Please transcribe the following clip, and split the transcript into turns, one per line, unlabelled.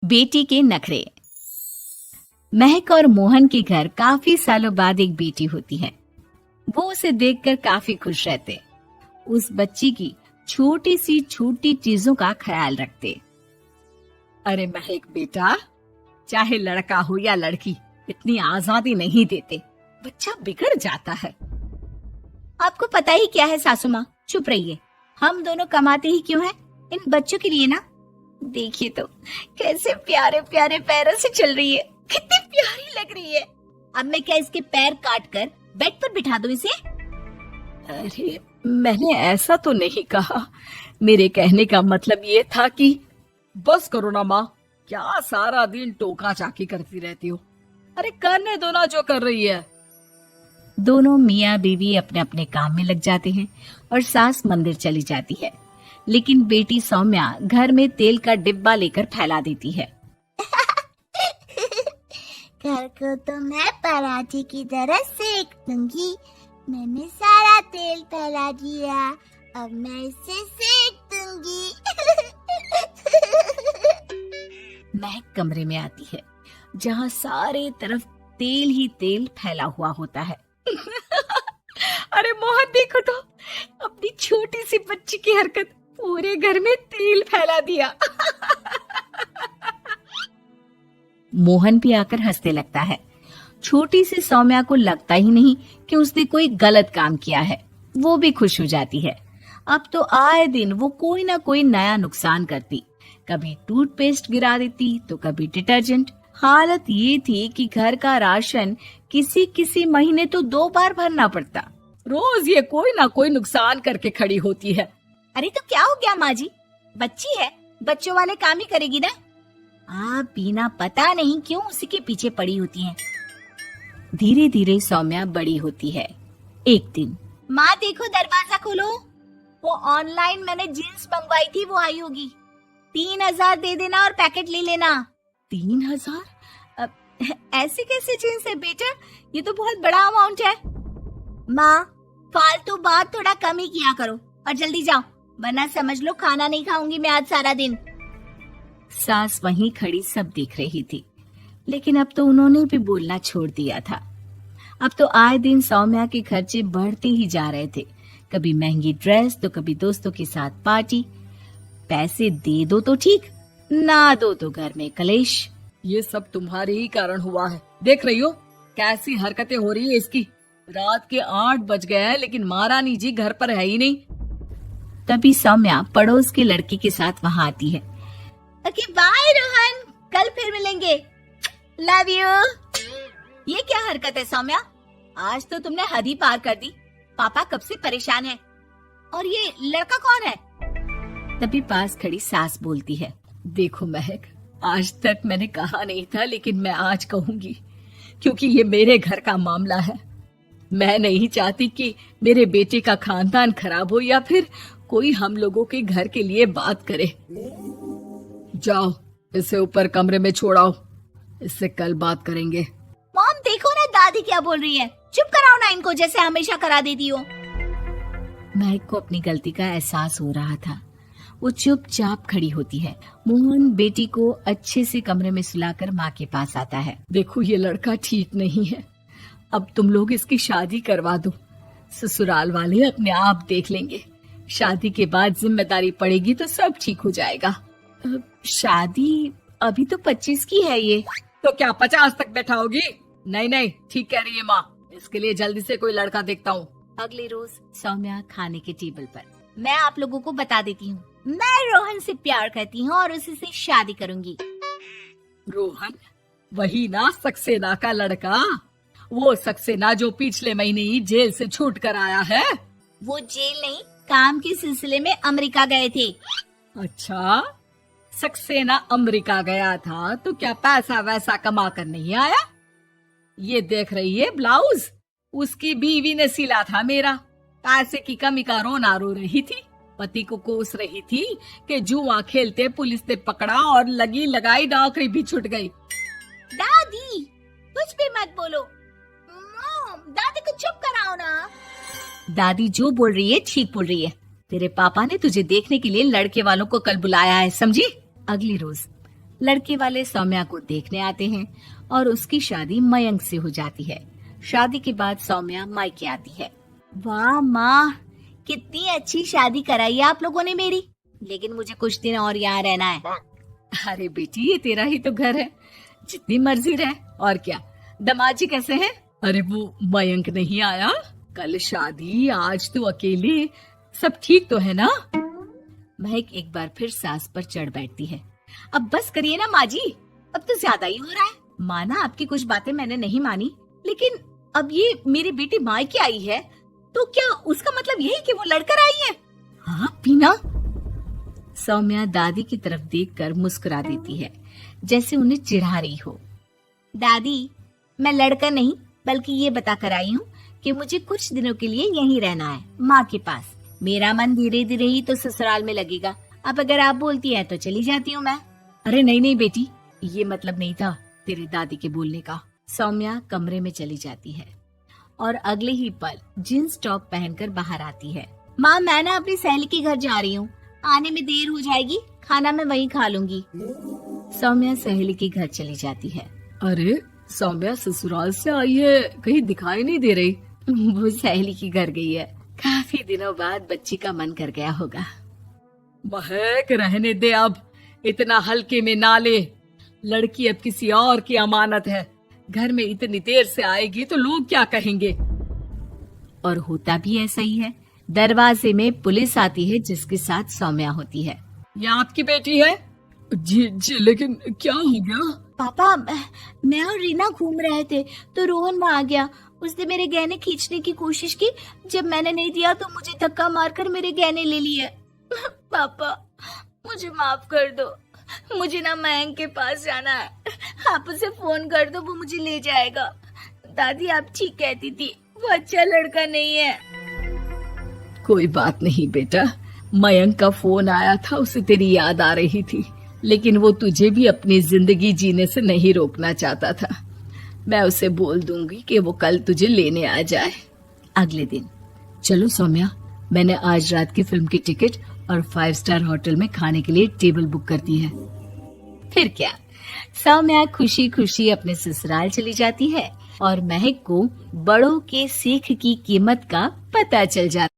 बेटी के नखरे। महक और मोहन के घर काफी सालों बाद एक बेटी होती है। वो उसे देखकर काफी खुश रहते। उस बच्ची की छोटी सी छोटी चीजों का ख्याल रखते। अरे महक बेटा, चाहे लड़का हो या लड़की, इतनी आजादी नहीं देते, बच्चा बिगड़ जाता है। आपको पता ही क्या है सासू माँ, चुप रहिए। हम दोनों कमाते ही क्यों हैं? इन बच्चों के लिए ना। देखिए तो कैसे प्यारे प्यारे पैरों से चल रही है, कितनी प्यारी लग रही है। अब मैं क्या इसके पैर काट कर बेड पर बिठा दूं इसे? अरे मैंने ऐसा तो नहीं कहा। मेरे कहने का मतलब ये था कि बस करो ना माँ, क्या सारा दिन टोका चाकी करती रहती हो। अरे करने दो ना जो कर रही है। दोनों मियाँ बीवी अपने अपने काम में लग जाते हैं और सास मंदिर चली जाती है। लेकिन बेटी सौम्या घर में तेल का डिब्बा लेकर फैला देती है।
घर को तो मैं पराठे की तरह सेक दूंगी। मैंने सारा तेल फैला दिया, अब मैं इसे सेक दूंगी।
महक कमरे में आती है जहाँ सारे तरफ तेल ही तेल फैला हुआ होता है। अरे मोहन देखो तो, अपनी छोटी सी बच्ची की हरकत, पूरे घर में तेल फैला दिया। मोहन भी आकर हंसने लगता है। छोटी सी सौम्या को लगता ही नहीं कि उसने कोई गलत काम किया है। वो भी खुश हो जाती है। अब तो आए दिन वो कोई ना कोई नया नुकसान करती। कभी टूथपेस्ट गिरा देती तो कभी डिटर्जेंट। हालत ये थी कि घर का राशन किसी किसी महीने तो 2 बार भरना पड़ता। रोज ये कोई ना कोई नुकसान करके खड़ी होती है। अरे तो क्या हो गया माँ जी, बच्ची है, बच्चों वाले काम ही करेगी ना। आप बिना पता नहीं क्यों उसी के पीछे पड़ी होती हैं। धीरे धीरे सौम्या बड़ी होती है। एक दिन, माँ देखो दरवाजा खोलो, वो ऑनलाइन मैंने जीन्स मंगवाई थी, वो आई होगी। 3,000 दे देना और पैकेट ले लेना। 3,000? ऐसे कैसे जीन्स है बेटा, ये तो बहुत बड़ा अमाउंट है। माँ फालतू बात थोड़ा कम ही किया करो और जल्दी जाओ, वरना समझ लो खाना नहीं खाऊंगी मैं आज सारा दिन। सास वहीं खड़ी सब देख रही थी, लेकिन अब तो उन्होंने भी बोलना छोड़ दिया था। अब तो आए दिन सौम्या के खर्चे बढ़ते ही जा रहे थे। कभी महंगी ड्रेस तो कभी दोस्तों के साथ पार्टी। पैसे दे दो तो ठीक, ना दो तो घर में कलेश। ये सब तुम्हारे ही कारण हुआ है। देख रही हो कैसी हरकतें हो रही है इसकी। रात के 8 बज गए हैं लेकिन महारानी जी घर पर है ही नहीं। तभी सौम्या पड़ोस के लड़की के साथ वहाँ आती है। ओके बाय रोहन, कल फिर मिलेंगे, लव यू। ये क्या हरकत है सौम्या, आज तो तुमने हद ही पार कर दी। पापा कब से परेशान है। और ये लड़का कौन है? तभी पास खड़ी सास बोलती है, देखो महक, आज तक मैंने कहा नहीं था लेकिन मैं आज कहूंगी, क्योंकि ये मेरे घर का मामला है। मैं नहीं चाहती कि मेरे बेटे का खानदान खराब हो या फिर कोई हम लोगों के घर के लिए बात करे। जाओ इसे ऊपर कमरे में छोड़ाओ, इससे कल बात करेंगे। मॉम देखो ना दादी क्या बोल रही है, चुप कराओ ना इनको, जैसे हमेशा करा देती हो। महक को अपनी गलती का एहसास हो रहा था। वो चुपचाप खड़ी होती है। मोहन बेटी को अच्छे से कमरे में सुलाकर माँ के पास आता है। देखो ये लड़का ठीक नहीं है, अब तुम लोग इसकी शादी करवा दो, ससुराल वाले अपने आप देख लेंगे। शादी के बाद जिम्मेदारी पड़ेगी तो सब ठीक हो जाएगा। शादी अभी तो 25 की है ये। तो क्या 50 तक बैठाओगी? नहीं नहीं, ठीक कह रही है माँ, इसके लिए जल्दी से कोई लड़का देखता हूँ। अगले रोज सौम्या खाने के टेबल पर, मैं आप लोगों को बता देती हूँ, मैं रोहन से प्यार करती हूँ और उसी से शादी करूंगी। रोहन? वही ना सक्सेना का लड़का, वो सक्सेना जो पिछले महीने ही जेल से छूट कर आया है। वो जेल नहीं, काम के सिलसिले में अमेरिका गए थे। अच्छा, सक्सेना अमेरिका गया था तो क्या पैसा वैसा कमा कर नहीं आया? ये देख रही है ब्लाउज, उसकी बीवी ने सिला था मेरा। पैसे की कमी का रोना रो रही थी, पति को कोस रही थी कि जुआ खेलते पुलिस ने पकड़ा और लगी लगाई नौकरी भी छूट गई। दादी कुछ भी मत बोलो, दादी को चुप कराओ ना। दादी जो बोल रही है ठीक बोल रही है। तेरे पापा ने तुझे देखने के लिए लड़के वालों को कल बुलाया है, समझी? अगली रोज लड़के वाले सौम्या को देखने आते हैं और उसकी शादी मयंक से हो जाती है। शादी के बाद सौम्या मायके आती है।
वाह माँ, कितनी अच्छी शादी कराई है आप लोगों ने मेरी। लेकिन मुझे कुछ दिन और यहाँ रहना है।
अरे बेटी, ये तेरा ही तो घर है, जितनी मर्जी रह। और क्या, दामाद जी कैसे हैं? अरे वो मयंक नहीं आया, कल शादी, आज तो अकेले, सब ठीक तो है ना? महक एक बार फिर सास पर चढ़ बैठती है। अब बस करिए ना माँ जी, अब तो ज्यादा ही हो रहा है। माना आपकी कुछ बातें मैंने नहीं मानी, लेकिन अब ये मेरी बेटी मायके आई है तो क्या उसका मतलब यही कि वो लड़कर आई है? हाँ पीना। सौम्या दादी की तरफ देखकर मुस्कुरा देती है, जैसे उन्हें चिढ़ा रही हो।
दादी, मैं लड़कर नहीं बल्कि ये बता कर आई हूँ कि मुझे कुछ दिनों के लिए यहीं रहना है, माँ के पास। मेरा मन धीरे धीरे ही तो ससुराल में लगेगा। अब अगर आप बोलती है तो चली जाती हूँ मैं।
अरे नहीं नहीं बेटी, ये मतलब नहीं था तेरे दादी के बोलने का। सौम्या कमरे में चली जाती है और अगले ही पल जींस टॉप पहनकर बाहर आती है।
माँ, मैं ना अपनी सहेली के घर जा रही हूँ, आने में देर हो जाएगी, खाना मैं वहीं खा लूंगी।
सौम्या सहेली के घर चली जाती है। अरे सौम्या ससुराल से आई है, कहीं दिखाई नहीं दे रही। वो सहेली के घर गई है, काफी दिनों बाद बच्ची का मन कर गया होगा। महक रहने दे, अब इतना हल्के में ना ले, लड़की अब किसी और की अमानत है। घर में इतनी देर से आएगी तो लोग क्या कहेंगे? और होता भी ऐसा ही है। दरवाजे में पुलिस आती है जिसके साथ सौम्या होती है। ये आपकी बेटी है? जी जी, लेकिन क्या हो गया?
पापा, मैं और रीना घूम रहे थे तो रोहन वहाँ आ गया। उसने मेरे गहने खींचने की कोशिश की, जब मैंने नहीं दिया तो मुझे धक्का मारकर मेरे गहने ले लिए। पापा, मुझे माफ कर दो, मुझे ना मयंक के पास जाना है। आप उसे फोन कर दो, वो मुझे ले जाएगा। दादी, आप ठीक कहती थी, वो अच्छा लड़का नहीं है।
कोई बात नहीं बेटा, मयंक का फोन आया था, उसे तेरी याद आ रही थी, लेकिन वो तुझे भी अपनी जिंदगी जीने से नहीं रोकना चाहता था। मैं उसे बोल दूंगी कि वो कल तुझे लेने आ जाए। अगले दिन, चलो सौम्या, मैंने आज रात की फिल्म की टिकट और 5 स्टार होटल में खाने के लिए टेबल बुक कर दी है। फिर क्या, सौम्या खुशी खुशी अपने ससुराल चली जाती है और महक को बड़ों के सीख की कीमत का पता चल जाता है।